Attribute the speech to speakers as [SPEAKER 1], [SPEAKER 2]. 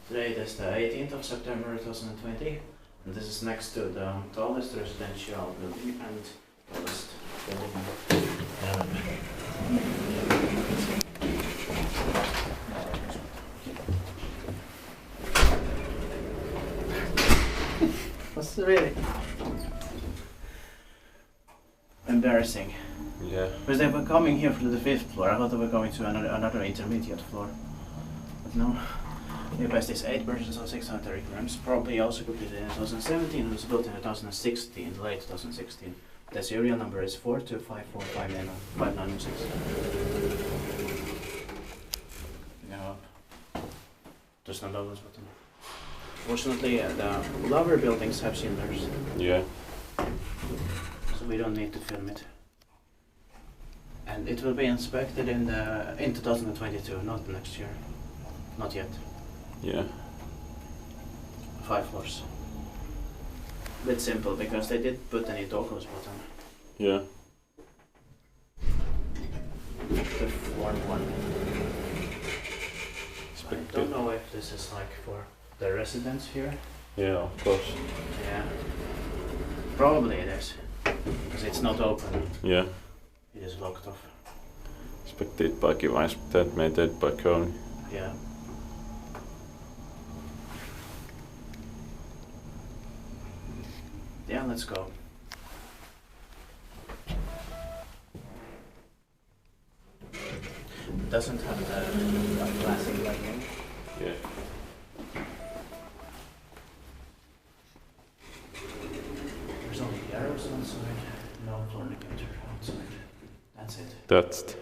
[SPEAKER 1] Today it is the 18th of September 2020, and this is next to the tallest residential building and tallest building in Järvenpää. That's really embarrassing.
[SPEAKER 2] Yeah.
[SPEAKER 1] Because they were coming here to the 5th floor. I thought they were going to another intermediate floor. But no. The best is 8 versions of 630 grams. Probably also completed in 2017. It was built in 2016, late 2016. The serial number is 425459596. No. There's no logos button. Fortunately, the lower buildings have cylinders.
[SPEAKER 2] Yeah.
[SPEAKER 1] So we don't need to film it. And it will be inspected in 2022, not next year. Not yet.
[SPEAKER 2] Yeah.
[SPEAKER 1] 5 floors. Bit simple because they did put any toggles button.
[SPEAKER 2] Yeah.
[SPEAKER 1] The floor one. I don't know if this is like for the residents here.
[SPEAKER 2] Yeah, of course.
[SPEAKER 1] Yeah. Probably it is. Because it's not open.
[SPEAKER 2] Yeah.
[SPEAKER 1] It is locked off.
[SPEAKER 2] Inspected by Kyläkuja, inspected by Kone.
[SPEAKER 1] Yeah. Yeah, let's go. It doesn't have the classic lighting.
[SPEAKER 2] Yeah.
[SPEAKER 1] There's only arrows on side, no floor indicator outside. That's it.
[SPEAKER 2] That's it.